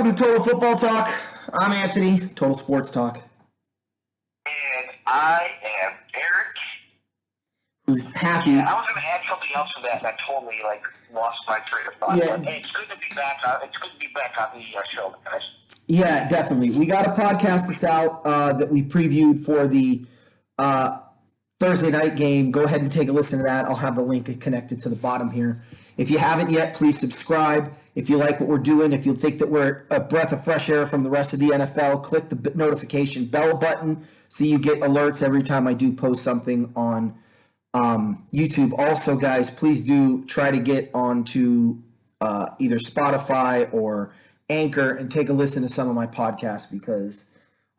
welcome to Total Football Talk. I'm Anthony, Total Sports Talk. And I am Eric. Who's happy. Yeah, I was going to add something else to that, and I totally lost my train of thought. Yeah. But, hey, it's good to be back. It's good to be back on the show, guys. Yeah, definitely. We got a podcast that's out that we previewed for the Thursday night game. Go ahead and take a listen to that. I'll have the link connected to the bottom here. If you haven't yet, please subscribe. If you like what we're doing, if you think that we're a breath of fresh air from the rest of the NFL, click the notification bell button so you get alerts every time I do post something on YouTube. Also, guys, please do try to get onto either Spotify or Anchor and take a listen to some of my podcasts, because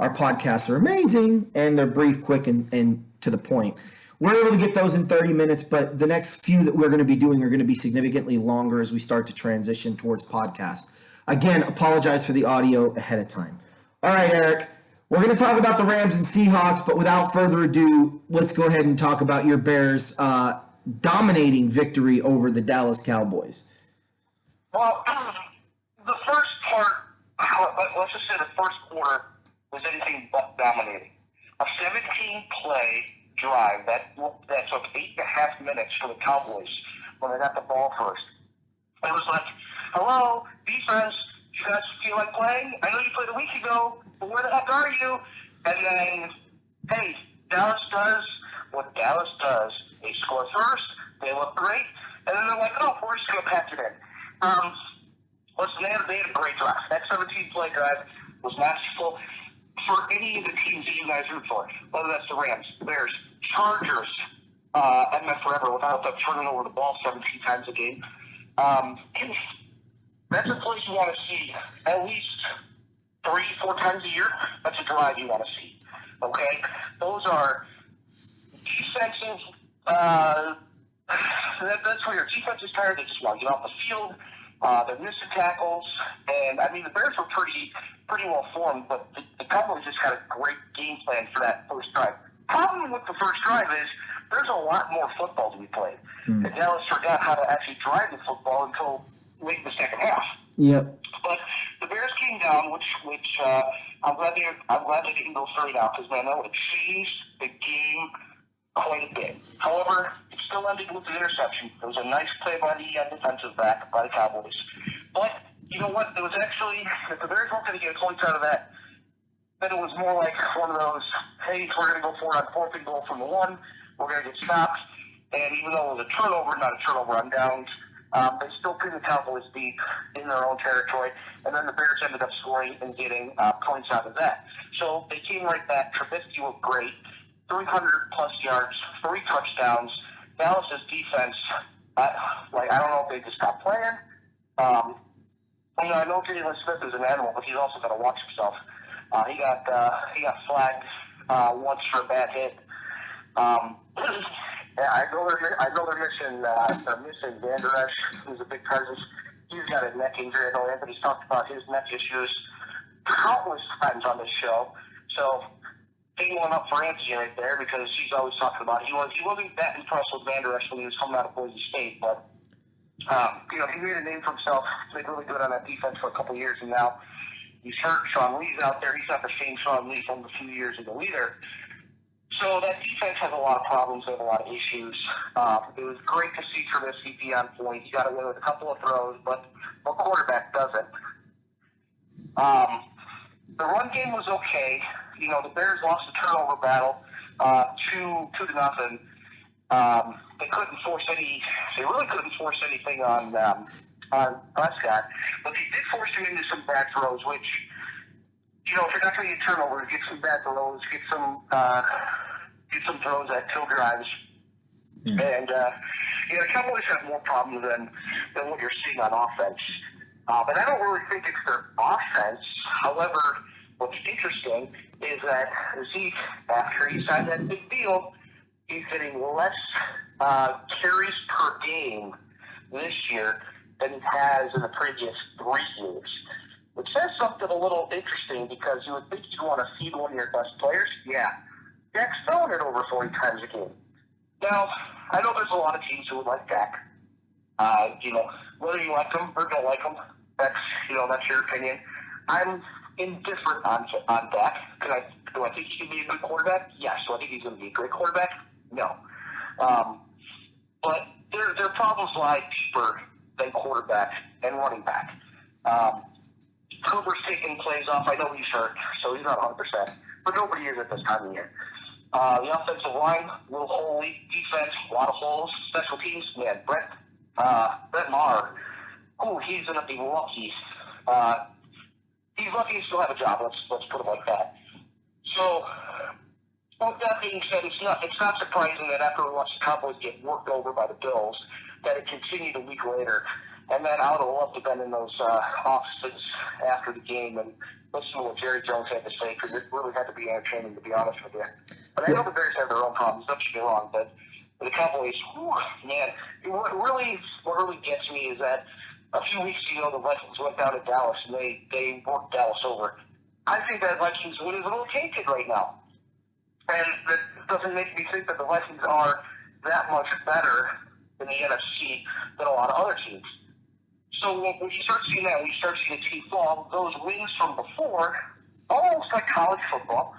our podcasts are amazing and they're brief, quick, and to the point. We're able to get those in 30 minutes, but the next few that we're going to be doing are going to be significantly longer as we start to transition towards podcast. Again, apologize for the audio ahead of time. All right, Eric, we're going to talk about the Rams and Seahawks, but without further ado, let's go ahead and talk about your Bears' dominating victory over the Dallas Cowboys. Well, the first part, let's just say the first quarter was anything but dominating. A 17-play drive that took 8.5 minutes for the Cowboys when they got the ball first. It was like, hello, defense, you guys feel like playing? I know you played a week ago, but where the heck are you? And then, hey, Dallas does what Dallas does. They score first, they look great, and then they're like, oh, we're just going to pack it in. Listen, they had a great drive. That 17-play drive was masterful for any of the teams that you guys root for, whether that's the Rams, the Bears, Chargers, I've met forever without them turning over the ball 17 times a game. That's a place you want to see at least 3-4 times a year. That's a drive you want to see. Okay? Those are defensive. That's where your defense is tired. They just want to get off the field. They're missing tackles. And, I mean, the Bears were pretty well formed, but the Cowboys just had a great game plan for that first drive. Problem with the first drive is there's a lot more football to be played. And Dallas forgot how to actually drive the football until late in the second half. Yep. But the Bears came down, which I'm glad they didn't go straight out, because, man, that would have changed the game quite a bit. However, it still ended with an interception. It was a nice play by the defensive back by the Cowboys. But you know what? It was actually, if the Bears weren't going to get points out of that, then it was more like one of those, hey, we're going to go for it on 4th and goal from the 1. We're going to get stopped. And even though it was a turnover, not a turnover on downs, they still pinned the Cowboys deep in their own territory. And then the Bears ended up scoring and getting points out of that. So they came right back. Trubisky looked great. 300-plus yards, 3 touchdowns. Dallas's defense, I don't know if they just stopped playing. I know Jalen Smith is an animal, but he's also got to watch himself. He got flagged once for a bad hit. I know they're missing Van Der Esch, who's a big presence. He's got a neck injury. I know Anthony's talked about his neck issues countless times on this show. So, big one up for Anthony right there, because he's always talking about it. He wasn't that impressed with Van Der Esch when he was coming out of Boise State, but he made a name for himself. He's been really good on that defense for a couple of years, and now he's hurt. Sean Lee's out there. He's not the same Sean Lee from a few years ago either. So that defense has a lot of problems. They have a lot of issues. It was great to see Trubisky be on point. He got away with a couple of throws, but the quarterback doesn't. The run game was okay. The Bears lost the turnover battle 2-0. They really couldn't force anything on Prescott, but they did force him into some bad throws, which, if you're not going to get turnovers, get some bad throws, get some throws that kill drives. And, the Cowboys have more problems than what you're seeing on offense. But I don't really think it's their offense. However, what's interesting is that Zeke, after he signed that big deal, he's getting less carries per game this year than he has in the previous 3 years. Which says something a little interesting, because you would think you'd want to feed one of your best players. Yeah. Dak's throwing it over 40 times a game. Now, I know there's a lot of teams who would like Dak. Whether you like him or don't like him, that's your opinion. I'm indifferent on Dak. Do I think he can be a good quarterback? Yes. Do I think he's going to be a great quarterback? No. But their problems lie deeper than quarterback and running back. Cooper's taking plays off. I know he's hurt, so he's not 100%, but nobody is at this time of year. The offensive line, Will Holy, defense, a lot of holes. Special teams, man, Brett Maher, he's going to be lucky. He's lucky to still have a job. Let's put it like that. So, with that being said, it's not surprising that after we watched the Cowboys get worked over by the Bills, that it continued a week later. And then I would have loved to have been in those offices after the game and listen to what Jerry Jones had to say, because it really had to be entertaining, to be honest with you. But I know the Bears have their own problems, don't get me wrong, but the Cowboys, man, what really gets me is that a few weeks ago the Vikings went down to Dallas and they worked Dallas over. I think that Vikings win is a little tainted right now. And that doesn't make me think that the Vikings are that much better in the NFC than a lot of other teams. So when you start seeing that, when you start seeing a team fall, those wins from before, almost like college football,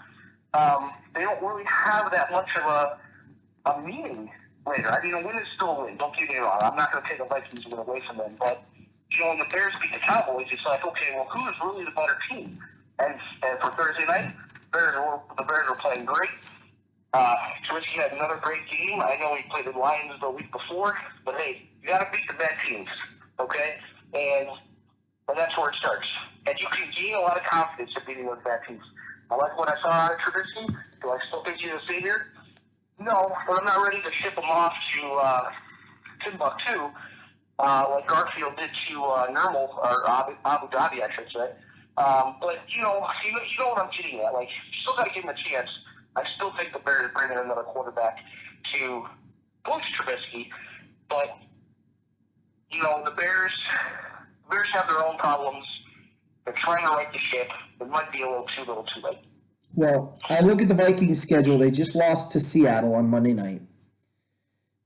they don't really have that much of a meaning later. I mean, a win is still a win. Don't get me wrong. I'm not going to take the Vikings win away from them. But, when the Bears beat the Cowboys, it's like, okay, well, who is really the better team? And for Thursday night, the Bears were playing great. Trubisky had another great game. I know he played the Lions the week before, but hey, you got to beat the bad teams, okay? And that's where it starts. And you can gain a lot of confidence in beating those bad teams. I like what I saw out of Trubisky. Do I still think he's a savior? No, but I'm not ready to ship him off to Timbuktu like Garfield did to Nirmal, or Abu Dhabi, I should say. But, you know what I'm getting at. Like, you still got to give him a chance. I still think the Bears bring in another quarterback to boost Trubisky. But, the Bears have their own problems. They're trying to right the ship. It might be a little too late. Well, I look at the Vikings schedule. They just lost to Seattle on Monday night.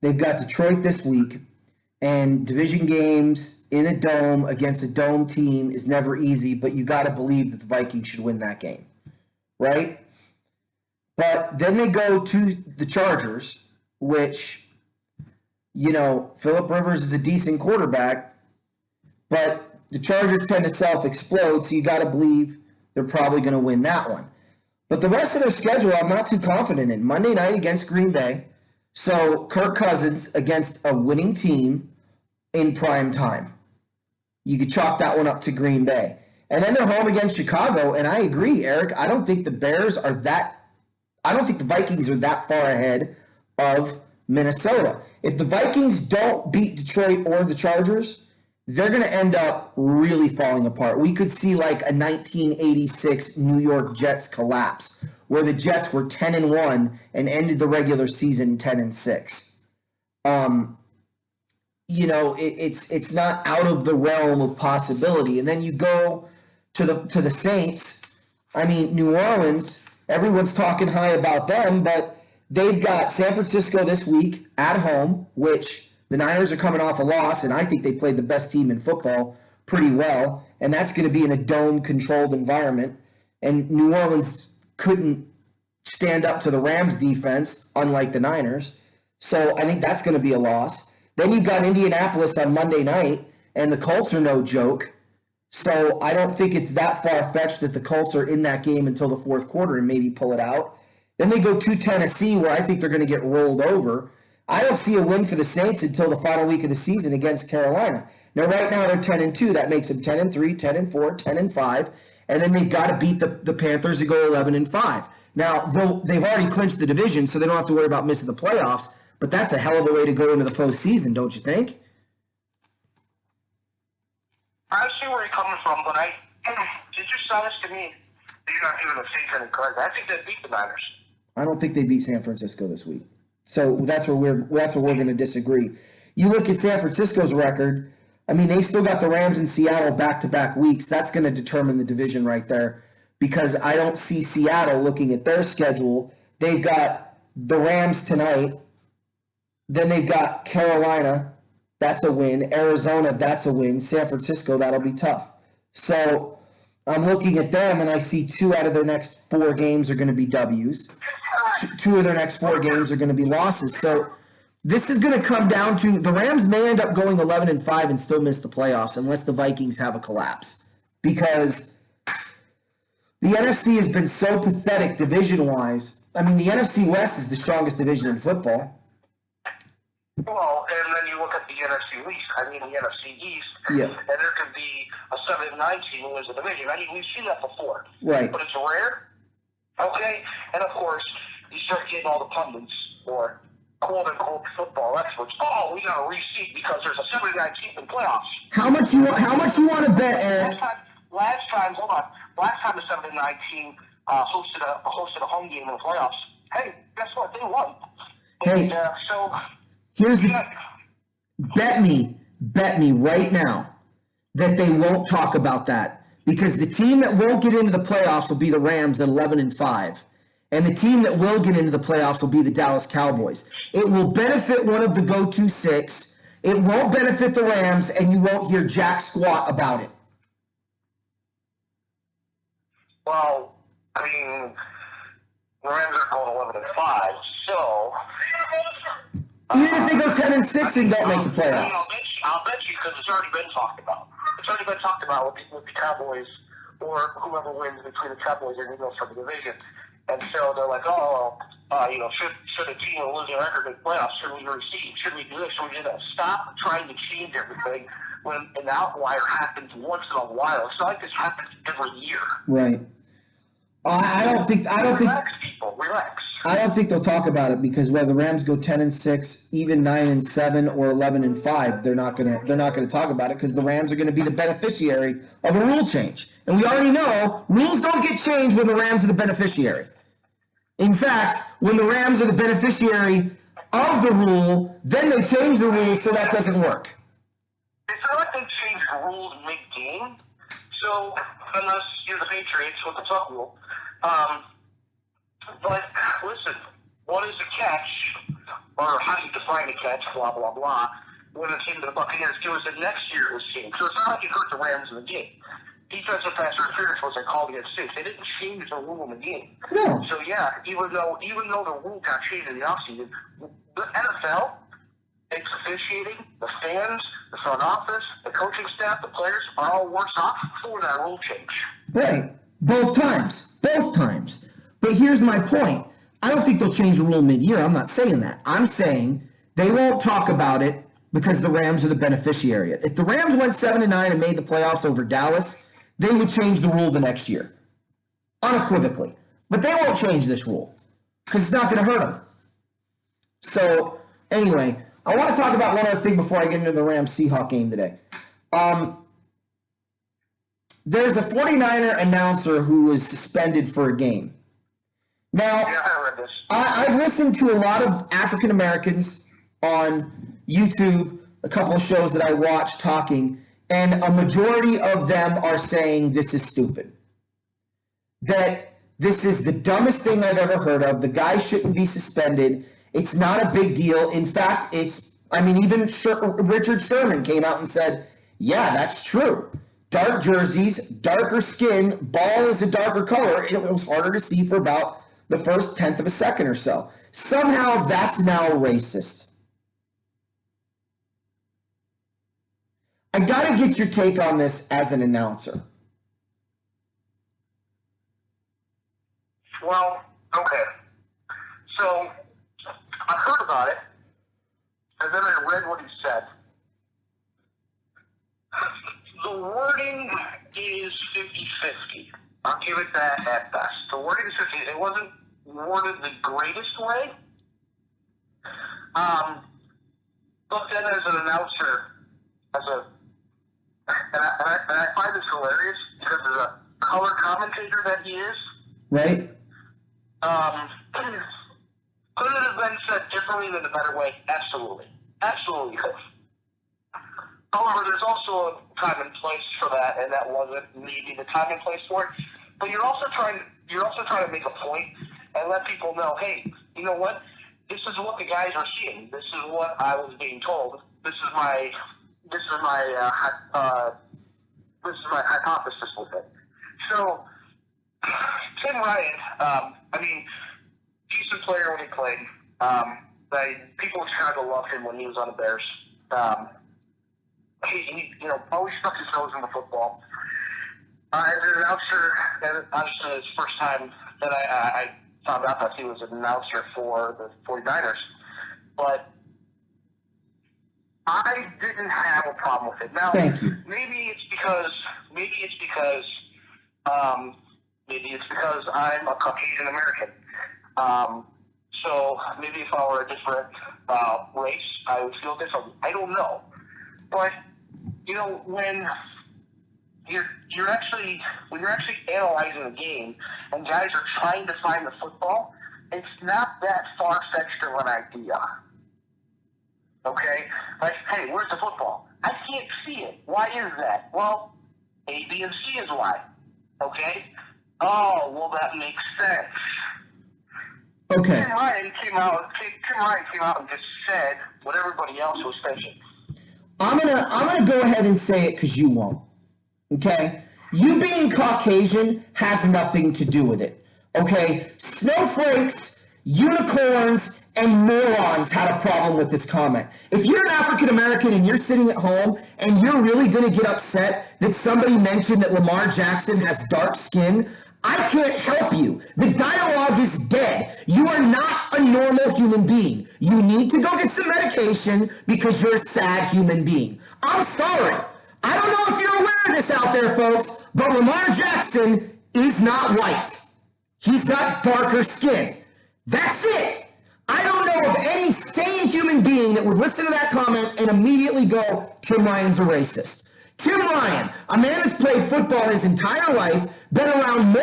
They've got Detroit this week. And division games in a dome against a dome team is never easy, but you got to believe that the Vikings should win that game, right? But then they go to the Chargers, which, Phillip Rivers is a decent quarterback, but the Chargers tend to self-explode, so you got to believe they're probably going to win that one. But the rest of their schedule, I'm not too confident in. Monday night against Green Bay, so Kirk Cousins against a winning team in prime time. You could chalk that one up to Green Bay. And then they're home against Chicago, and I agree, Eric. I don't think the Vikings are that far ahead of Minnesota. If the Vikings don't beat Detroit or the Chargers, they're going to end up really falling apart. We could see like a 1986 New York Jets collapse, where the Jets were 10-1 and ended the regular season 10-6. It's not out of the realm of possibility. And then you go to the Saints. I mean, New Orleans, everyone's talking high about them, but they've got San Francisco this week at home, which the Niners are coming off a loss, and I think they played the best team in football pretty well, and that's going to be in a dome-controlled environment. And New Orleans couldn't stand up to the Rams defense, unlike the Niners. So I think that's going to be a loss. Then you've got Indianapolis on Monday night, and the Colts are no joke. So I don't think it's that far-fetched that the Colts are in that game until the fourth quarter and maybe pull it out. Then they go to Tennessee, where I think they're going to get rolled over. I don't see a win for the Saints until the final week of the season against Carolina. Now, right now, they're 10-2. That makes them 10-3, 10-4, 10-5. And then they've got to beat the Panthers to go 11-5. Now, they've already clinched the division, so they don't have to worry about missing the playoffs. But that's a hell of a way to go into the postseason, don't you think? I see where you're coming from, but it just sounds to me that you're not giving the Saints any credit. I think they beat the Niners. I don't think they beat San Francisco this week. So that's where we're going to disagree. You look at San Francisco's record. I mean, they still got the Rams and Seattle back-to-back weeks. That's going to determine the division right there, because I don't see Seattle looking at their schedule. They've got the Rams tonight. Then they've got Carolina. That's a win. Arizona, that's a win. San Francisco, that'll be tough. So I'm looking at them, and I see 2 out of their next 4 games are going to be W's. 2 of their next 4 games are going to be losses. So this is going to come down to the Rams may end up going 11-5 and still miss the playoffs unless the Vikings have a collapse, because the NFC has been so pathetic division-wise. I mean, the NFC West is the strongest division in football. Well, and then you look at the NFC East. The NFC East. Yeah. And there could be a 7-9 team who wins the division. We've seen that before. Right. But it's rare. Okay? And of course, you start getting all the pundits or quote unquote football experts. Oh, we got to reseed because there's a 7-9 team in playoffs. How much you want to bet, Eric? Last time the 7-9 team hosted a home game in the playoffs. Hey, guess what? They won. Hey. And, so Here's the bet me right now that they won't talk about that, because the team that won't get into the playoffs will be the Rams at 11-5, and the team that will get into the playoffs will be the Dallas Cowboys. It will benefit one of the go-to 6. It won't benefit the Rams, and you won't hear jack squat about it. Well, the Rams are going 11-5, so. Even if they go 10-6 and don't make the playoffs. I'll bet you, because it's already been talked about. It's already been talked about with the Cowboys, or whoever wins between the Cowboys and Eagles for the division. And so they're like, should a team with a losing record make playoffs? Should we receive? Should we do this? Should we do that? Stop trying to change everything when an outlier happens once in a while. It's not like this happens every year. Right. I don't think. Relax, people. Relax. I don't think they'll talk about it, because whether the Rams go 10-6, even 9-7, or 11-5, they're not gonna talk about it, because the Rams are gonna be the beneficiary of a rule change, and we already know rules don't get changed when the Rams are the beneficiary. In fact, when the Rams are the beneficiary of the rule, then they change the rule, so that doesn't work. It's not like they change the rules mid-game. So, unless you're the Patriots with the tuck rule. But, listen, what is a catch, or how do you define a catch, blah, blah, blah, when it came to the Buccaneers? It was the next year it was changed. So it's not like it hurt the Rams in the game. Defensive pass interference was called against 6. They didn't change the rule in the game. No. So, yeah, even though the rule got changed in the offseason, the NFL, it's officiating, the fans, the front office, the coaching staff, the players are all worse off for that rule change. Right. Both times. But here's my point. I don't think they'll change the rule mid-year. I'm not saying that. I'm saying they won't talk about it because the Rams are the beneficiary. If the Rams went 7-9 and made the playoffs over Dallas, they would change the rule the next year. Unequivocally. But they won't change this rule because it's not going to hurt them. So, anyway, I want to talk about one other thing before I get into the Rams-Seahawks game today. There's a 49er announcer who was suspended for a game. Now, Yeah, I read this. I've listened to a lot of African Americans on YouTube, a couple of shows that I watch talking, and a majority of them are saying this is stupid. That this is the dumbest thing I've ever heard of. The guy shouldn't be suspended. It's not a big deal. In fact, even Richard Sherman came out and said, yeah, that's true. Dark jerseys, darker skin, ball is a darker color. It was harder to see for about the first 10th of a second or so. Somehow that's now racist. I gotta get your take on this as an announcer. Well, okay. So, I heard about it, and then I read what he said. The wording is 50-50. I'll give it that at best. The wording is 50. It wasn't worded the greatest way. But then as an announcer, and I find this hilarious because as a color commentator that he is, Right? could it have been said differently in a better way? Absolutely. Absolutely could. However, there's also a time and place for that, and that wasn't maybe the time and place for it. But you're also trying to make a point and let people know, hey, you know what? This is what the guys are seeing. This is what I was being told. This is my hypothesis with it. So, Tim Ryan, decent player when he played. People in Chicago loved him when he was on the Bears. He always stuck his nose in the football. As an announcer, and obviously it's the first time that I found out that he was an announcer for the 49ers. But I didn't have a problem with it. Now, Thank you. maybe it's because I'm a Caucasian American. So maybe if I were a different race, I would feel differently. I don't know. But when you're actually analyzing a game and guys are trying to find the football, it's not that far-fetched of an idea. Okay? Like, hey, where's the football? I can't see it. Why is that? Well, A, B, and C is why. Okay? Oh, well, that makes sense. Okay. Tim Ryan came out and just said what everybody else was thinking. I'm gonna go ahead and say it because you won't. Okay? You being Caucasian has nothing to do with it. Okay? Snowflakes, unicorns, and morons had a problem with this comment. If you're an African American and you're sitting at home and you're really gonna get upset that somebody mentioned that Lamar Jackson has dark skin, I can't help you. The dialogue is dead. You are not a normal human being. You need to go get some medication because you're a sad human being. I'm sorry. I don't know if you're aware of this out there, folks, but Lamar Jackson is not white. He's got darker skin. That's it. I don't know of any sane human being that would listen to that comment and immediately go, Tim Ryan's a racist. Tim Ryan, a man that's played football his entire life, been around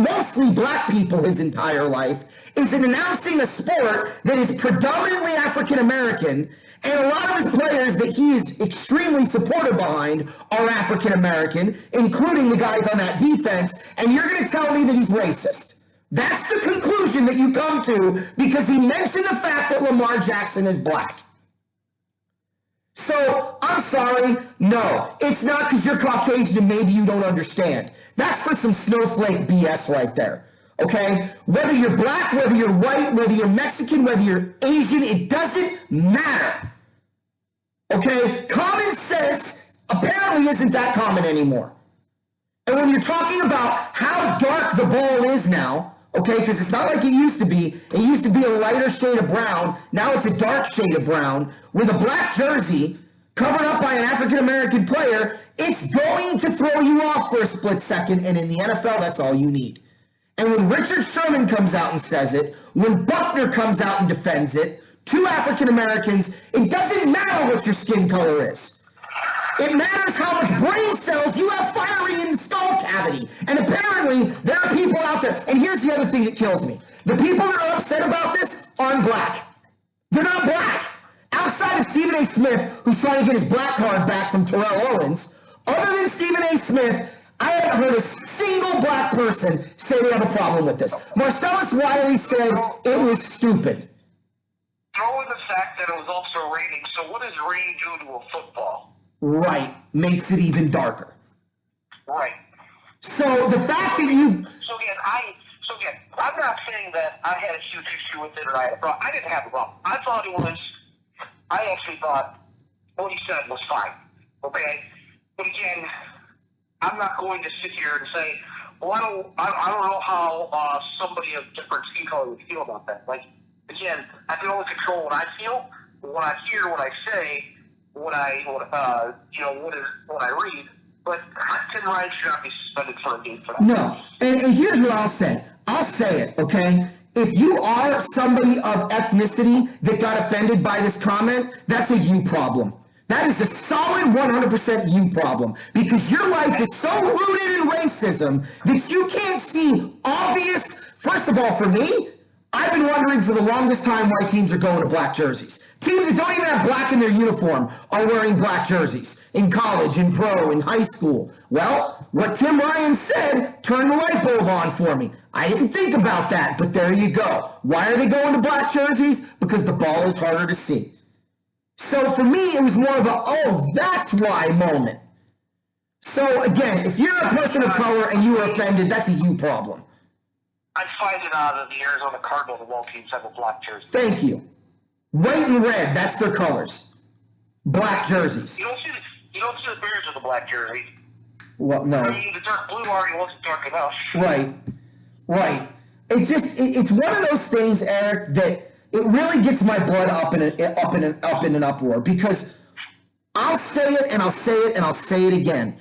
mostly black people his entire life, is announcing a sport that is predominantly African American, and a lot of his players that he is extremely supportive behind are African American, including the guys on that defense, and you're going to tell me that he's racist. That's the conclusion that you come to because he mentioned the fact that Lamar Jackson is black. So, I'm sorry, no, it's not because you're Caucasian and maybe you don't understand. That's for some snowflake BS right there, okay? Whether you're black, whether you're white, whether you're Mexican, whether you're Asian, it doesn't matter, okay? Common sense apparently isn't that common anymore. And when you're talking about how dark the ball is now, okay, because it's not like it used to be. It used to be a lighter shade of brown. Now it's a dark shade of brown with a black jersey covered up by an African-American player. It's going to throw you off for a split second, and in the NFL, that's all you need. And when Richard Sherman comes out and says it, when Buckner comes out and defends it, two African-Americans, it doesn't matter what your skin color is. It matters how much brain cells you have firing in the skull cavity. And apparently, there are people out there. And here's the other thing that kills me. The people that are upset about this aren't black. They're not black. Outside of Stephen A. Smith, who's trying to get his black card back from Terrell Owens, other than Stephen A. Smith, I haven't heard a single black person say they have a problem with this. Marcellus Wiley said it was stupid. Throw in the fact that it was also raining. So what does rain do to a football? Right. Makes it even darker. Right. So the fact that you've... So again, I'm not saying that I had a huge issue with it or I had a problem. I didn't have a problem. I actually thought what he said was fine. Okay? But again, I'm not going to sit here and say, well, I don't know how somebody of different skin color would feel about that. Like, again, I can only control what I feel, what I hear, what I say, what I read, but Tim Ryan should not be suspended for a game for that. No, and here's what I'll say. I'll say it, okay? If you are somebody of ethnicity that got offended by this comment, that's a you problem. That is a solid 100% you problem because your life is so rooted in racism that you can't see obvious. First of all, for me, I've been wondering for the longest time why teams are going to black jerseys. Teams that don't even have black in their uniform are wearing black jerseys in college, in pro, in high school. Well, what Tim Ryan said turned the light bulb on for me. I didn't think about that, but there you go. Why are they going to black jerseys? Because the ball is harder to see. So for me, it was more of a, oh, that's why moment. So again, if you're a person of color and you are offended, that's a you problem. I find it odd that the Arizona Cardinals of all teams have a black jersey. Thank you. White and red, that's their colors. Black jerseys. You don't see the Bears with a black jersey. Well, no. I mean, the dark blue already wasn't dark enough. Right. It's one of those things, Eric, that it really gets my blood up in an uproar, because I'll say it and I'll say it and I'll say it again.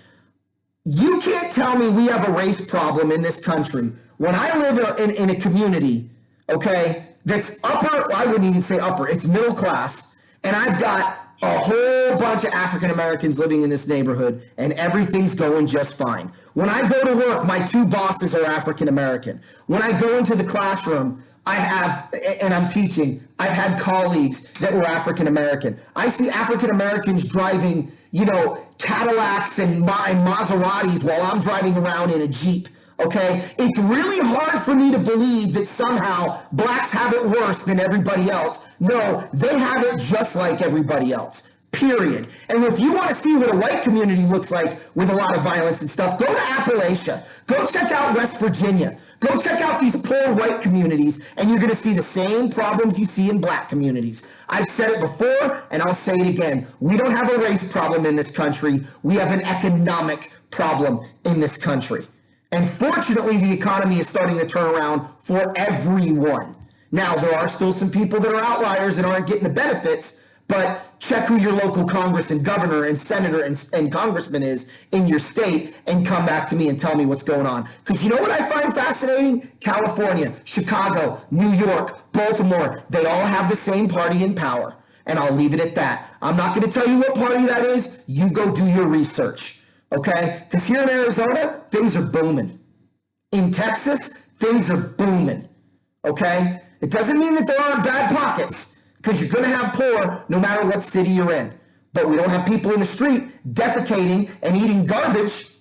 You can't tell me we have a race problem in this country when I live in a community, okay, that's upper, I wouldn't even say upper, it's middle class, and I've got a whole bunch of African Americans living in this neighborhood, and everything's going just fine. When I go to work, my 2 bosses are African American. When I go into the classroom, and I'm teaching, I've had colleagues that were African American. I see African Americans driving, Cadillacs and Maseratis while I'm driving around in a Jeep. Okay, it's really hard for me to believe that somehow blacks have it worse than everybody else. No, they have it just like everybody else, period. And if you want to see what a white community looks like with a lot of violence and stuff, go to Appalachia. Go check out West Virginia. Go check out these poor white communities, and you're going to see the same problems you see in black communities. I've said it before, and I'll say it again. We don't have a race problem in this country. We have an economic problem in this country. And fortunately, the economy is starting to turn around for everyone. Now, there are still some people that are outliers that aren't getting the benefits, but check who your local Congress and governor and senator and congressman is in your state and come back to me and tell me what's going on. Because you know what I find fascinating? California, Chicago, New York, Baltimore, they all have the same party in power. And I'll leave it at that. I'm not going to tell you what party that is. You go do your research. Okay? Because here in Arizona, things are booming. In Texas, things are booming. Okay? It doesn't mean that there aren't bad pockets, because you're going to have poor no matter what city you're in. But we don't have people in the street defecating and eating garbage,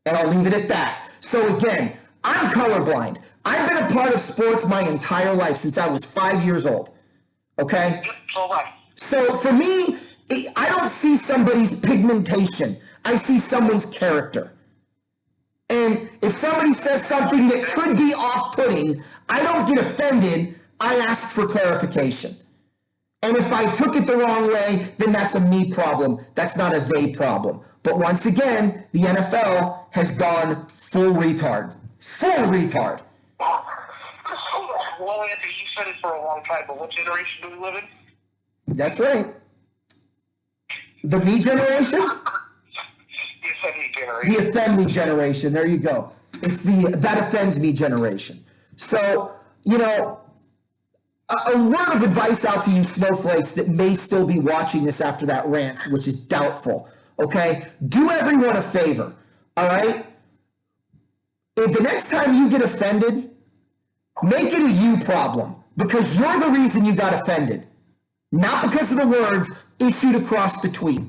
and I'll leave it at that. So again, I'm colorblind. I've been a part of sports my entire life since I was 5 years old. Okay? Yep, so right. So for me, I don't see somebody's pigmentation. I see someone's character. And if somebody says something that could be off-putting, I don't get offended. I ask for clarification. And if I took it the wrong way, then that's a me problem. That's not a they problem. But once again, the NFL has gone full retard. Full retard. Well, Anthony, you said it for a long time, but what generation do we live in? That's right. The me generation? The offend me generation. The offend me generation. There you go. It's the that offends me generation. So, a word of advice out to you snowflakes that may still be watching this after that rant, which is doubtful. Okay? Do everyone a favor. All right? If the next time you get offended, make it a you problem, because you're the reason you got offended. Not because of the words issued across the tweet.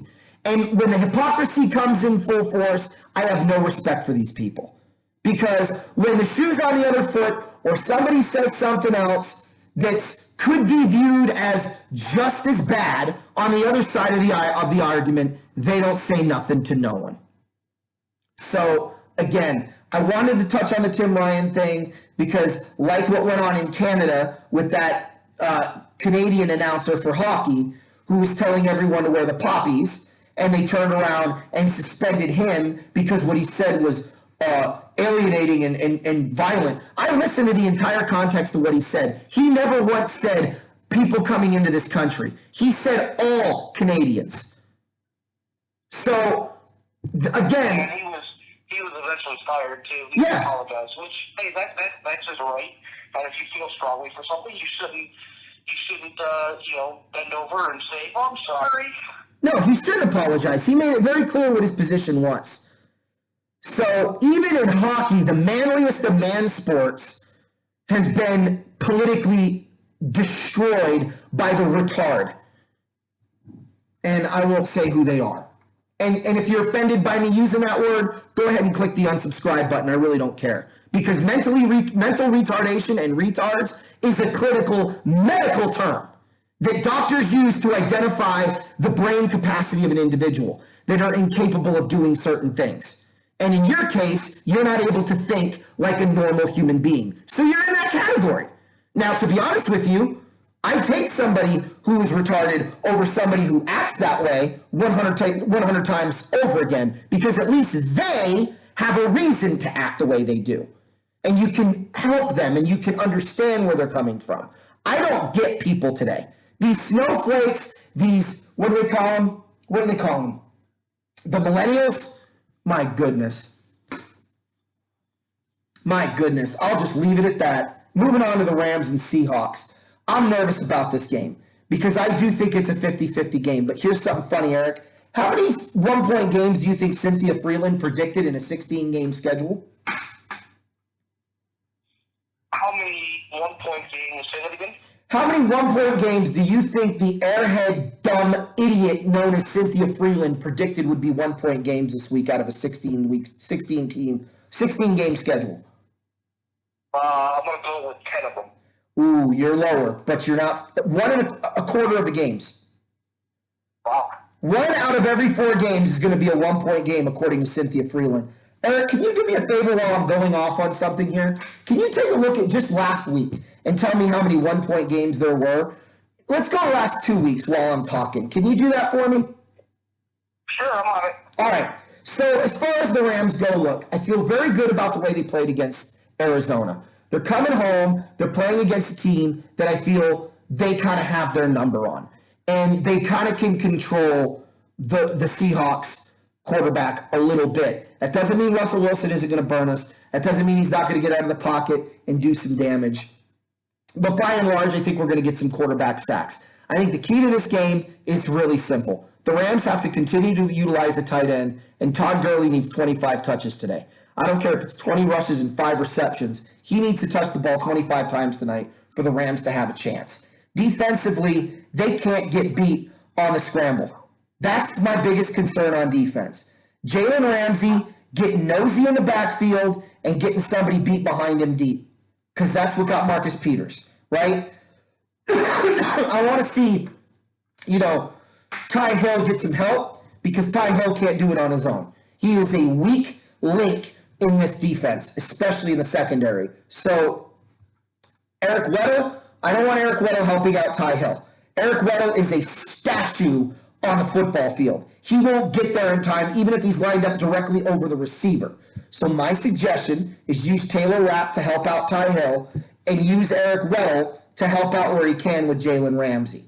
And when the hypocrisy comes in full force, I have no respect for these people. Because when the shoe's on the other foot, or somebody says something else that could be viewed as just as bad on the other side of the argument, they don't say nothing to no one. So, again, I wanted to touch on the Tim Ryan thing because, like what went on in Canada with that Canadian announcer for hockey who was telling everyone to wear the poppies, and they turned around and suspended him because what he said was alienating and violent. I listened to the entire context of what he said. He never once said people coming into this country. He said all Canadians. So, again... And he was eventually fired, too. He apologized, which, hey, that's his right. And if you feel strongly for something, you shouldn't bend over and say, oh, I'm sorry. No, he should apologize. He made it very clear what his position was. So even in hockey, the manliest of man sports has been politically destroyed by the retard. And I won't say who they are. And if you're offended by me using that word, go ahead and click the unsubscribe button. I really don't care. Because mental retardation and retards is a clinical medical term that doctors use to identify the brain capacity of an individual. that are incapable of doing certain things. And in your case, you're not able to think like a normal human being. So you're in that category. Now, to be honest with you, I take somebody who is retarded over somebody who acts that way 100 times over again, because at least they have a reason to act the way they do. And you can help them and you can understand where they're coming from. I don't get people today. These snowflakes, these, what do they call them? What do they call them? The millennials? My goodness. My goodness. I'll just leave it at that. Moving on to the Rams and Seahawks. I'm nervous about this game because I do think it's a 50-50 game. But here's something funny, Eric. How many one-point games do you think Cynthia Freeland predicted in a 16-game schedule? How many one-point games? Say that again? How many one-point games do you think the airhead dumb idiot known as Cynthia Freeland predicted would be one-point games this week out of a 16-game schedule? I'm going to go with 10 of them. Ooh, you're lower, but you're not. 1.25 of the games. Wow. 1 out of every 4 games is going to be a one-point game, according to Cynthia Freeland. Eric, can you do me a favor while I'm going off on something here? Can you take a look at just last week and tell me how many one-point games there were? Let's go last 2 weeks while I'm talking. Can you do that for me? Sure, I'm on it. All right. So as far as the Rams go, look, I feel very good about the way they played against Arizona. They're coming home. They're playing against a team that I feel they kind of have their number on. And they kind of can control the Seahawks quarterback a little bit. That doesn't mean Russell Wilson isn't going to burn us. That doesn't mean he's not going to get out of the pocket and do some damage. But by and large, I think we're going to get some quarterback sacks. I think the key to this game is really simple. The Rams have to continue to utilize the tight end, and Todd Gurley needs 25 touches today. I don't care if it's 20 rushes and 5 receptions. He needs to touch the ball 25 times tonight for the Rams to have a chance. Defensively, they can't get beat on the scramble. That's my biggest concern on defense. Jalen Ramsey getting nosy in the backfield and getting somebody beat behind him deep, because that's what got Marcus Peters, right? I want to see, Ty Hill get some help, because Ty Hill can't do it on his own. He is a weak link in this defense, especially in the secondary. So, Eric Weddle, I don't want Eric Weddle helping out Ty Hill. Eric Weddle is a statue on the football field. He won't get there in time, even if he's lined up directly over the receiver. So my suggestion is use Taylor Rapp to help out Ty Hill and use Eric Weddle to help out where he can with Jalen Ramsey.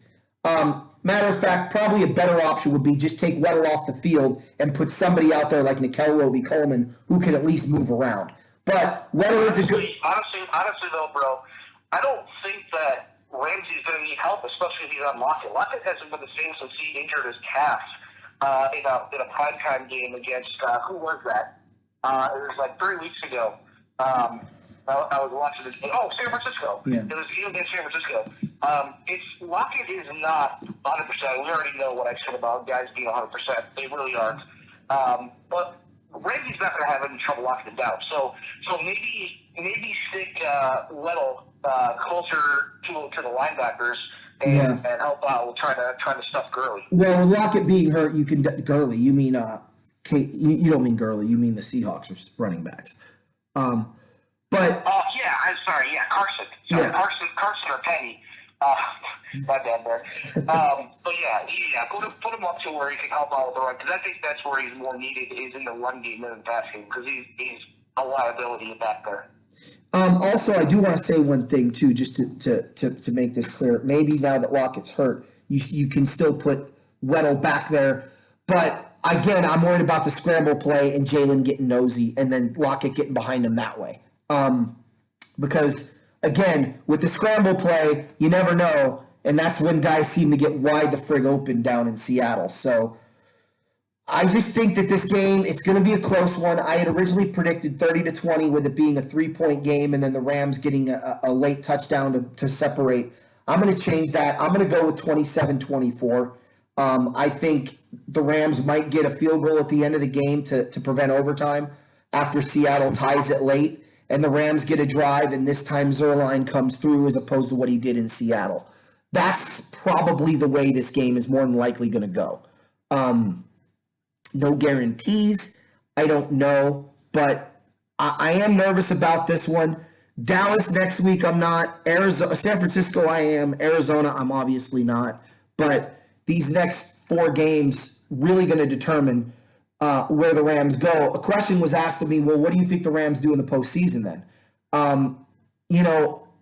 Matter of fact, probably a better option would be just take Weddle off the field and put somebody out there like Nickel Roby-Coleman who can at least move around. But Weddle is a good... Honestly though, bro, I don't think that Ramsey's going to need help, especially if he's on Lockett. Lockett hasn't been the same since he injured his calf in a primetime game against, who was that? It was like 3 weeks ago. I was watching this game. Oh, San Francisco. Yeah. It was a game against San Francisco. Lockett is not 100%. We already know what I said about guys being 100%. They really aren't. But Ramsey's not going to have any trouble locking it down. So maybe stick Weddle closer to the linebackers and help out with trying to stuff Gurley. Well, with Lockett being hurt, you can Gurley. You mean you don't mean Gurley. You mean the Seahawks running backs. But yeah, I'm sorry. Yeah, Carson. Sorry, yeah. Carson or Penny. My bad there. But yeah, put him up to where he can help out with the run, because I think that's where he's more needed, is in the run game than the pass game, because he's a liability back there. Also, I do want to say one thing too, just to make this clear. Maybe now that Lockett's hurt, you can still put Weddle back there, but again, I'm worried about the scramble play and Jalen getting nosy, and then Lockett getting behind him that way. Because again, with the scramble play, you never know, and that's when guys seem to get wide the frig open down in Seattle. So I just think that this game, it's going to be a close one. I had originally predicted 30-20 with it being a 3-point game and then the Rams getting a late touchdown to separate. I'm going to change that. I'm going to go with 27-24. I think the Rams might get a field goal at the end of the game to prevent overtime after Seattle ties it late. And the Rams get a drive, and this time Zerline comes through as opposed to what he did in Seattle. That's probably the way this game is more than likely going to go. no guarantees. I don't know, but I am nervous about this one. Dallas next week, I'm not. Arizona, San Francisco, I am. Arizona, I'm obviously not. But these next 4 games really going to determine where the Rams go. A question was asked of me, well, what do you think the Rams do in the postseason then?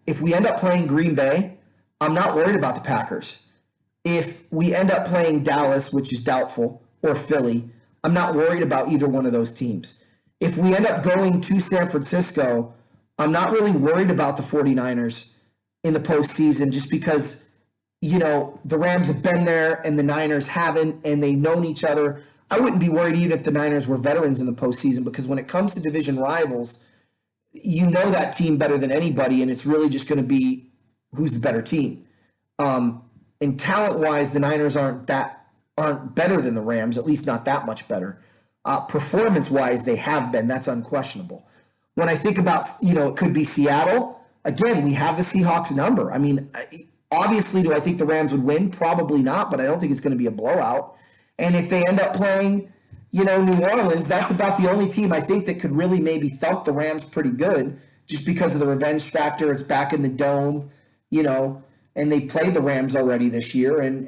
If we end up playing Green Bay, I'm not worried about the Packers. If we end up playing Dallas, which is doubtful, or Philly, I'm not worried about either one of those teams. If we end up going to San Francisco, I'm not really worried about the 49ers in the postseason just because, the Rams have been there and the Niners haven't, and they've known each other. I wouldn't be worried even if the Niners were veterans in the postseason because when it comes to division rivals, you know that team better than anybody, and it's really just going to be who's the better team. And talent-wise, the Niners aren't better than the Rams, at least not that much better. Performance-wise, they have been. That's unquestionable. When I think about, it could be Seattle, again, we have the Seahawks number. I mean, obviously, do I think the Rams would win? Probably not, but I don't think it's going to be a blowout. And if they end up playing, New Orleans, that's about the only team I think that could really maybe thump the Rams pretty good just because of the revenge factor. It's back in the dome, and they played the Rams already this year and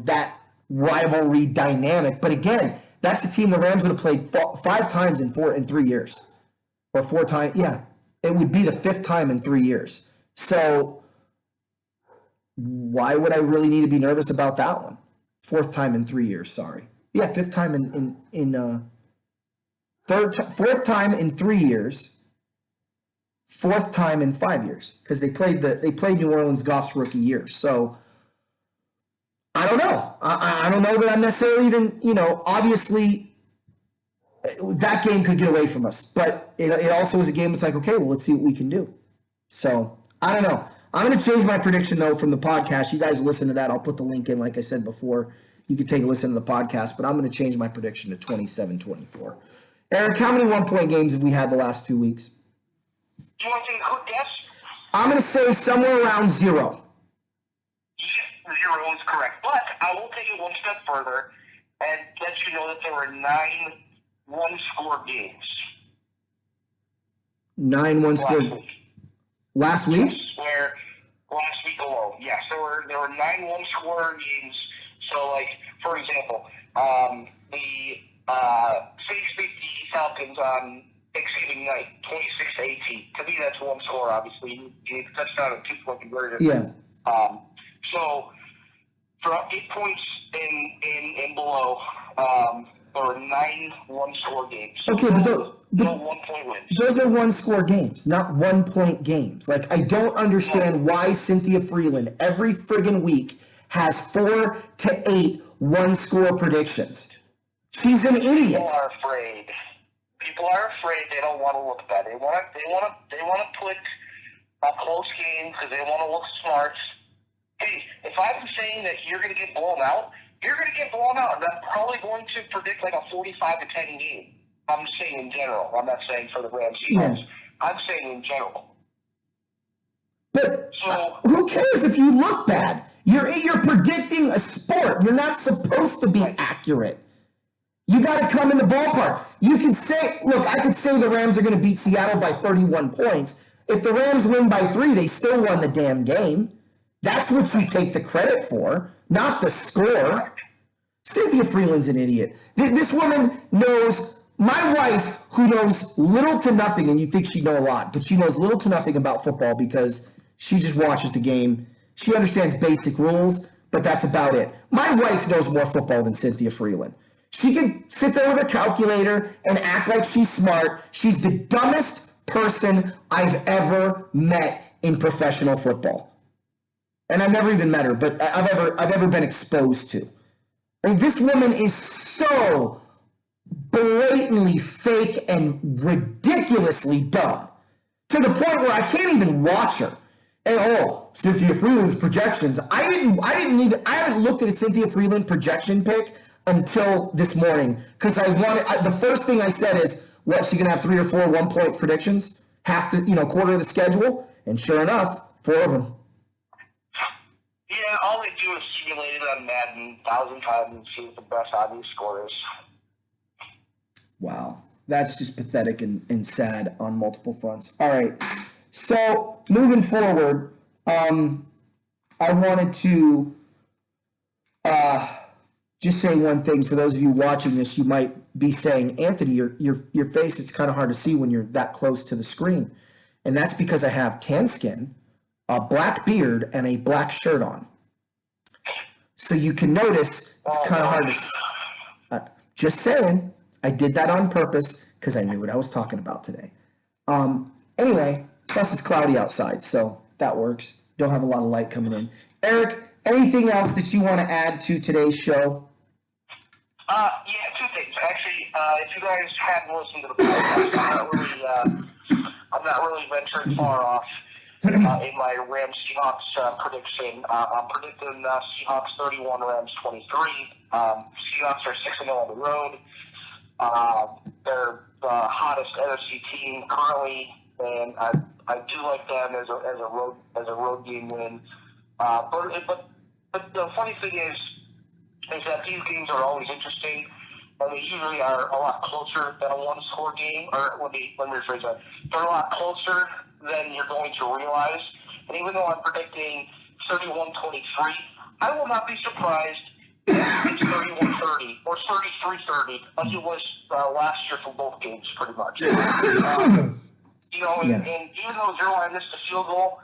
that rivalry dynamic. But again, that's a team the Rams would have played 5 times in 3 years. Or 4 times. Yeah, it would be the 5th time in 3 years. So why would I really need to be nervous about that one? 4th time in 3 years, sorry. Yeah, 5th time in 4th time in 3 years. 4th time in 5 years because they played New Orleans Goff's rookie year. So I don't know. I don't know that I'm necessarily even obviously that game could get away from us, but it also is a game that's like, okay, well, let's see what we can do. So I don't know. I'm going to change my prediction though from the podcast. You guys listen to that. I'll put the link in, like I said before. You can take a listen to the podcast, but I'm going to change my prediction to 27-24. Eric, how many 1-point games have we had the last 2 weeks? Do you want to take a quick guess? I'm going to say somewhere around 0. Yes, 0 is correct. But I will take it one step further and let you know that there were 9 one-score games. 9 one-score. Last week? Yes, where last week alone. Yes, there were 9 one-score games. So, like, for example, the Saints beat the Falcons on Thanksgiving night, 26-18. To me, that's one score, obviously. You need a touchdown and 2-point conversion. Yeah. So, for 8 points and below, there were 9 one-score games. Okay, but no 1-point wins. Those are one-score games, not 1-point games. Like, I don't understand why Cynthia Freeland every friggin' week has 4 to 8 one-score predictions. She's an idiot. People are afraid. They don't want to look bad. They want to put a close game because they want to look smart. Hey, if I'm saying that you're going to get blown out, you're going to get blown out. And I'm probably going to predict like a 45-10 game. I'm saying in general. I'm not saying for the Rams Seahawks. Yeah. I'm saying in general. But who cares if you look bad? You're predicting a sport. You're not supposed to be accurate. You got to come in the ballpark. You can say, look, I could say the Rams are going to beat Seattle by 31 points. If the Rams win by 3, they still won the damn game. That's what you take the credit for, not the score. Cynthia Freeland's an idiot. This woman knows, my wife, who knows little to nothing, and you think she'd know a lot, but she knows little to nothing about football because she just watches the game. She understands basic rules, but that's about it. My wife knows more football than Cynthia Freeland. She can sit there with a calculator and act like she's smart. She's the dumbest person I've ever met in professional football. And I've never even met her, but I've ever been exposed to. I mean, this woman is so blatantly fake and ridiculously dumb to the point where I can't even watch her. And Cynthia Freeland's projections. I haven't looked at a Cynthia Freeland projection pick until this morning because the first thing I said is, what, she gonna have 3 or 4 1-point predictions, quarter of the schedule, and sure enough, 4 of them. Yeah, all they do is simulate it on Madden 1,000 times and see what the best obvious score is. Wow. That's just pathetic and sad on multiple fronts. All right. So moving forward, I wanted to just say one thing. For those of you watching this, you might be saying, Anthony, your face is kind of hard to see when you're that close to the screen. And that's because I have tan skin, a black beard, and a black shirt on. So you can notice it's kind of hard to. Just saying, I did that on purpose because I knew what I was talking about today. Anyway, plus it's cloudy outside, so that works. Don't have a lot of light coming in. Eric, anything else that you want to add to today's show? Yeah, two things. Actually, if you guys hadn't listened to the podcast, I'm not really venturing far off in my Rams Seahawks prediction. I'm predicting Seahawks 31, Rams 23. Seahawks are 6-0 on the road. They're the hottest NFC team currently, and I do like them as a road game win. But the funny thing is that these games are always interesting, and they usually are a lot closer than a one-score game. Or let me rephrase that. They're a lot closer than you're going to realize. And even though I'm predicting 31-23, I will not be surprised if it's 31-30 or 33-30, like it was last year for both games, pretty much. And even though Carolina missed a field goal,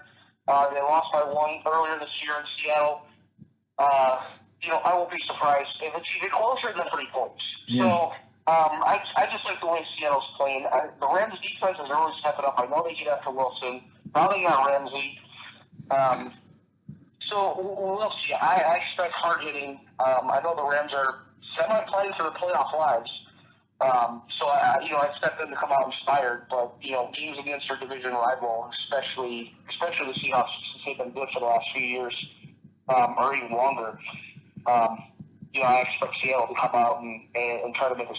they lost by one earlier this year in Seattle. I won't be surprised if it's even closer than 3 points. Yeah. So I just like the way Seattle's playing. The Rams' defense is really stepping up. I know they get after Wilson. Now they got Ramsey. So we'll see. I expect hard hitting. I know the Rams are semi-playing for the playoff lives. So I expect them to come out inspired. But games against their division rival, especially the Seahawks, since they've been good for the last few years, or even longer. I expect Seattle to come out and try to make a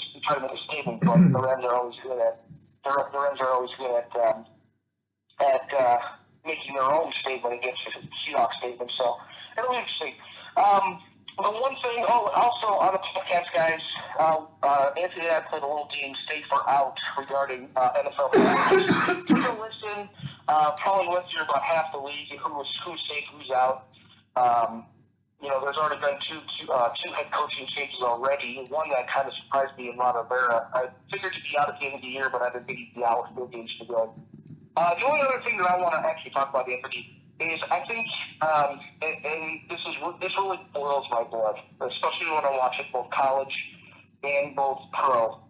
statement. But the Rams are always good at making their own statement against the Seahawks statement. So it'll be interesting. But one thing, also on the podcast, guys, Anthony and I played a little game, Stay for Out, regarding NFL players. Take a listen. Probably went through about half the league and who's safe, who's out. There's already been two head coaching changes already. One that kind of surprised me in Ron Rivera. I figured he'd be out at the end of the year, but I didn't think he'd be out with 4 games to go. The only other thing that I want to actually talk about, Anthony, is I think, and this really boils my blood, especially when I watch it both college and both pro.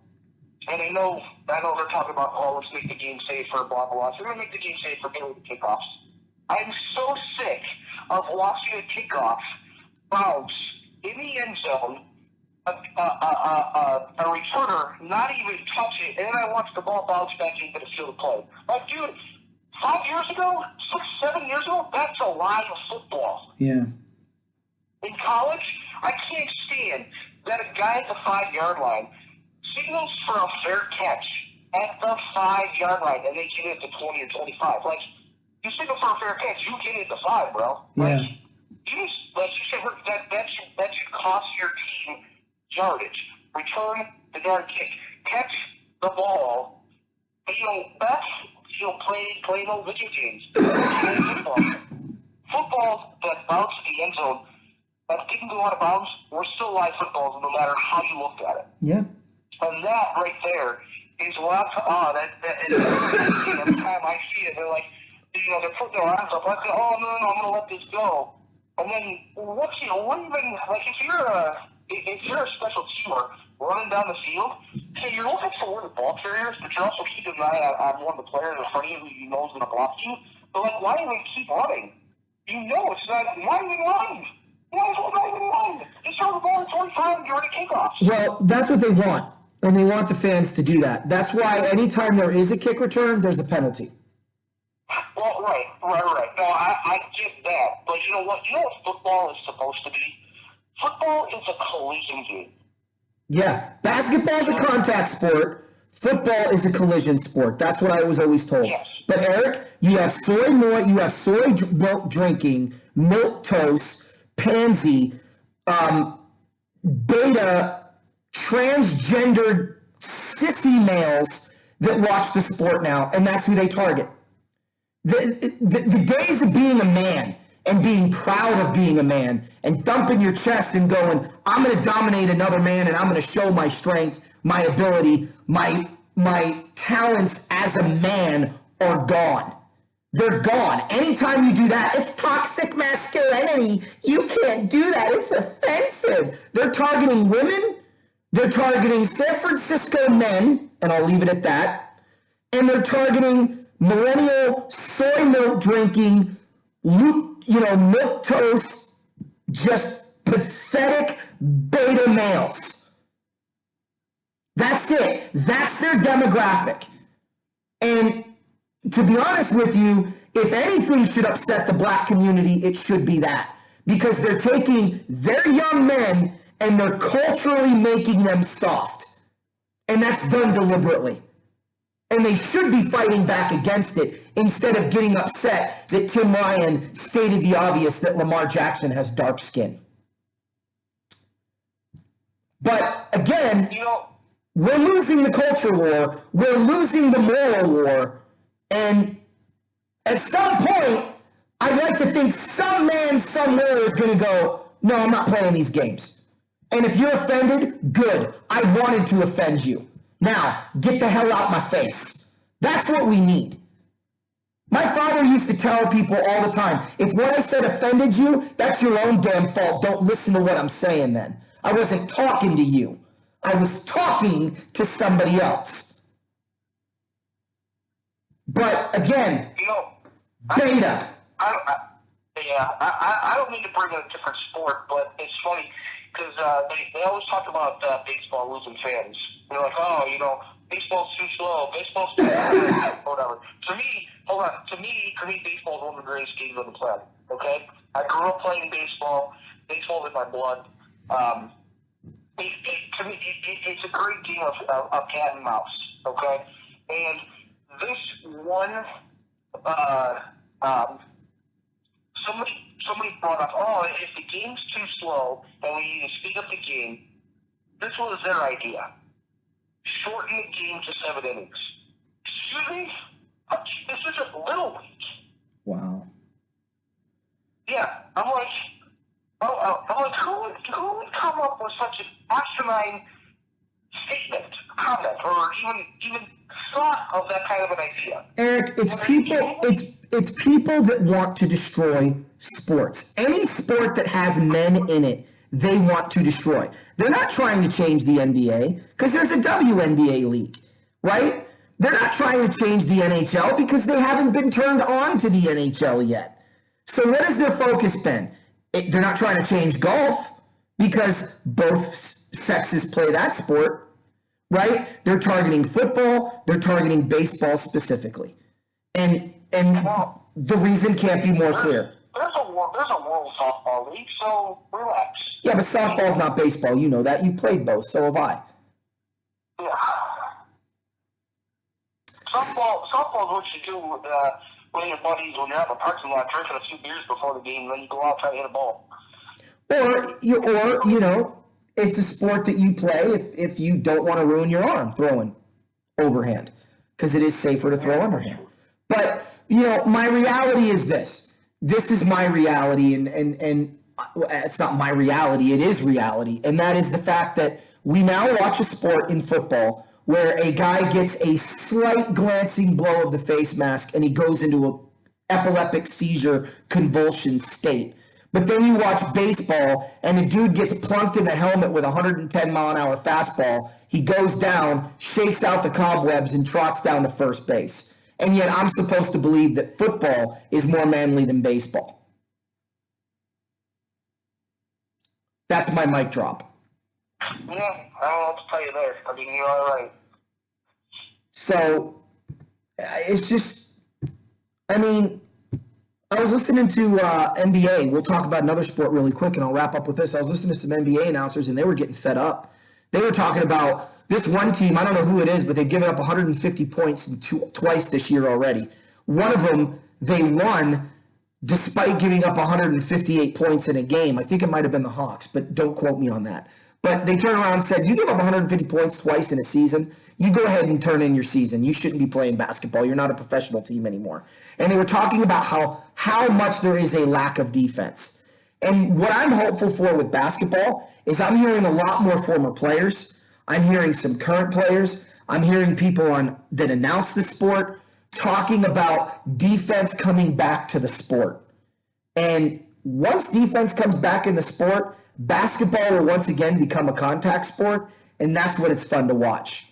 And I know they're talking about, let's make the game safe for blah, blah, blah. So we're going to make the game safe for getting the kickoffs. I'm so sick of watching a kickoff bounce in the end zone, a returner not even touch it, and then I watch the ball bounce back into the field of play. Like, dude, 5 years ago, 6, 7 years ago, that's a live football. Yeah. In college, I can't stand that a guy at the 5-yard line signals for a fair catch at the 5-yard line, and they get it to 20 or 25. Like, you signal for a fair catch, you get it to 5, bro. Yeah. That should cost your team yardage. Return the yard kick. Catch the ball. That's playing old video games. Football that bounced the end zone, that didn't go out of bounds, were still live footballs no matter how you looked at it. Yeah. And that right there is what every time I see it, they're like, they're putting their arms up. I say, no, I'm going to let this go. And then, what even, like, if you're a special teamer running down the field, okay, you're looking for where the ball carrier is, but you're also keeping an eye on one of the players in front of you who you know is going to block you. But, like, why even keep running? It's not, why even run? Why not even run? Just throw the ball at 25 and get rid of kickoffs. Well, that's what they want, and they want the fans to do that. That's why anytime there is a kick return, there's a penalty. Well, right. No, I get that. But you know what? You know what football is supposed to be? Football is a collision game. Yeah. Basketball is a contact sport. Football is a collision sport. That's what I was always told. Yes. But, Eric, you have soy milk drinking, milk toast, pansy, beta, transgendered sissy males that watch the sport now, and that's who they target. The days of being a man and being proud of being a man and thumping your chest and going, I'm going to dominate another man and I'm going to show my strength, my ability, my talents as a man are gone. They're gone. Anytime you do that, it's toxic masculinity. You can't do that. It's offensive. They're targeting women. They're targeting San Francisco men, and I'll leave it at that. And they're targeting millennial soy milk drinking, milk toast, just pathetic beta males. That's it. That's their demographic. And to be honest with you, if anything should upset the black community, it should be that. Because they're taking their young men and they're culturally making them soft. And that's done deliberately. And they should be fighting back against it instead of getting upset that Tim Ryan stated the obvious that Lamar Jackson has dark skin. But again, we're losing the culture war. We're losing the moral war. And at some point, I'd like to think some man somewhere is going to go, no, I'm not playing these games. And if you're offended, good. I wanted to offend you. Now, get the hell out my face. That's what we need. My father used to tell people all the time, if what I said offended you, that's your own damn fault. Don't listen to what I'm saying then. I wasn't talking to you. I was talking to somebody else. But again, beta. I don't mean to bring in a different sport, but it's funny because they always talk about baseball losing fans. They're like, baseball's too slow, baseball's too slow, whatever. To me, baseball is one of the greatest games on the planet. Okay, I grew up playing baseball. Baseball's in my blood. To me, it's a great game of cat and mouse. Okay, and this one, somebody brought up, if the game's too slow and we need to speed up the game, this was their idea. Shorten the game to 7 innings. Excuse me? This is a Little League. Wow. Yeah, I'm like, who would come up with such an asinine statement, comment, or even thought of that kind of an idea? Eric, it's people that want to destroy sports. Any sport that has men in it, they want to destroy. They're not trying to change the NBA because there's a WNBA league, right? They're not trying to change the NHL because they haven't been turned on to the NHL yet. So what has their focus been? They're not trying to change golf because both sexes play that sport, right? They're targeting football. They're targeting baseball specifically. And the reason can't be more clear. There's a World Softball League, so relax. Yeah, but softball's not baseball. You know that. You've played both, so have I. Yeah. Softball is what you do with your buddies when you're at the parking lot drinking a few beers before the game, and then you go out trying to hit a ball. Or it's a sport that you play if you don't want to ruin your arm throwing overhand, because it is safer to throw underhand. But my reality is this. This is my reality, and it's not my reality, it is reality. And that is the fact that we now watch a sport in football where a guy gets a slight glancing blow of the face mask and he goes into an epileptic seizure convulsion state. But then you watch baseball and a dude gets plunked in the helmet with a 110-mile-an-hour fastball. He goes down, shakes out the cobwebs, and trots down to first base. And yet I'm supposed to believe that football is more manly than baseball. That's my mic drop. Yeah, I don't know what to tell you there. I mean, you're all right. So, it's just, I was listening to NBA. We'll talk about another sport really quick, and I'll wrap up with this. I was listening to some NBA announcers, and they were getting fed up. They were talking about this one team, I don't know who it is, but they've given up 150 points twice this year already. One of them, they won despite giving up 158 points in a game. I think it might have been the Hawks, but don't quote me on that. But they turned around and said, you give up 150 points twice in a season, you go ahead and turn in your season. You shouldn't be playing basketball. You're not a professional team anymore. And they were talking about how much there is a lack of defense. And what I'm hopeful for with basketball is I'm hearing a lot more former players. I'm hearing some current players. I'm hearing people that announce the sport talking about defense coming back to the sport. And once defense comes back in the sport, basketball will once again become a contact sport, and that's when it's fun to watch.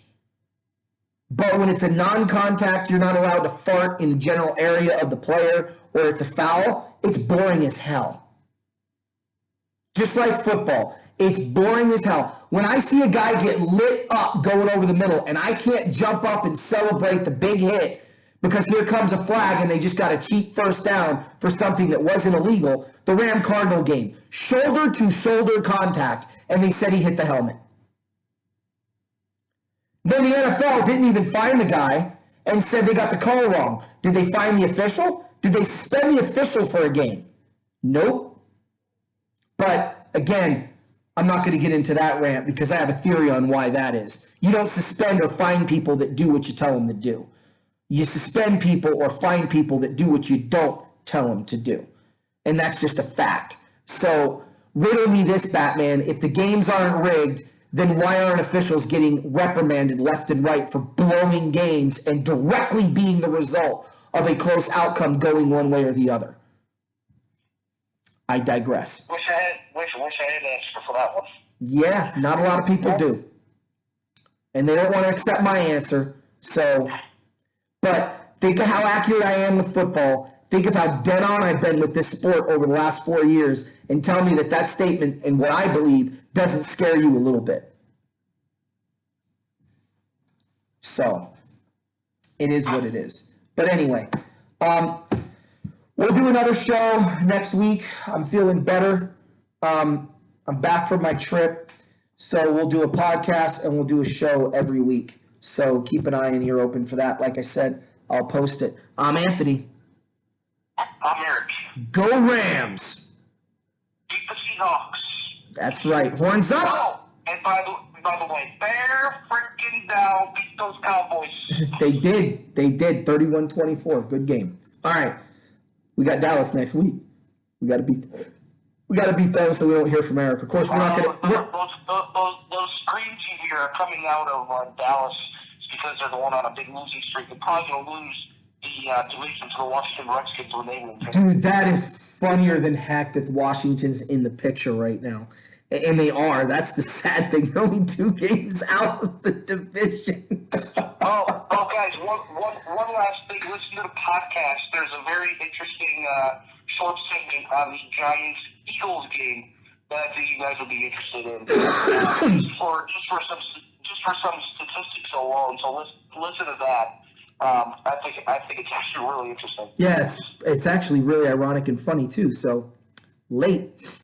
But when it's a non-contact, you're not allowed to fart in the general area of the player, or it's a foul, it's boring as hell. Just like football, it's boring as hell. When I see a guy get lit up going over the middle, and I can't jump up and celebrate the big hit because here comes a flag and they just got a cheap first down for something that wasn't illegal, the Ram Cardinal game, shoulder-to-shoulder contact, and they said he hit the helmet. Then the NFL didn't even fine the guy and said they got the call wrong. Did they fine the official? Did they suspend the official for a game? Nope. But again, I'm not going to get into that rant because I have a theory on why that is. You don't suspend or fine people that do what you tell them to do. You suspend people or fine people that do what you don't tell them to do. And that's just a fact. So riddle me this, Batman. If the games aren't rigged, then why aren't officials getting reprimanded left and right for blowing games and directly being the result of a close outcome going one way or the other? I digress. Wish I had an answer for that one. Yeah, not a lot of people do. And they don't want to accept my answer. So, but think of how accurate I am with football. Think of how dead on I've been with this sport over the last 4 years, and tell me that statement and what I believe doesn't scare you a little bit. So, it is what it is. But anyway, we'll do another show next week. I'm feeling better. I'm back from my trip. So we'll do a podcast and we'll do a show every week. So keep an eye and ear open for that. Like I said, I'll post it. I'm Anthony. I'm Eric. Go Rams. Beat the Seahawks. That's right. Horns up. Oh, and by the way, bear freaking down. Beat those Cowboys. They did. 31-24. Good game. All right. We got Dallas next week. We got to beat them so we don't hear from Eric. Of course, we're not going to. Those screams you hear are coming out of Dallas because they're the one on a big losing streak. They're probably going to lose the division to the Washington Redskins when they win. Dude, that is funnier than heck that Washington's in the picture right now. And they are. That's the sad thing. They're only 2 games out of the division. Guys, one last thing. Listen to the podcast. There's a very interesting short segment on the Giants-Eagles game that I think you guys will be interested in. Just for some statistics alone. So listen to that. I think it's actually really interesting. Yeah, it's actually really ironic and funny too. So late.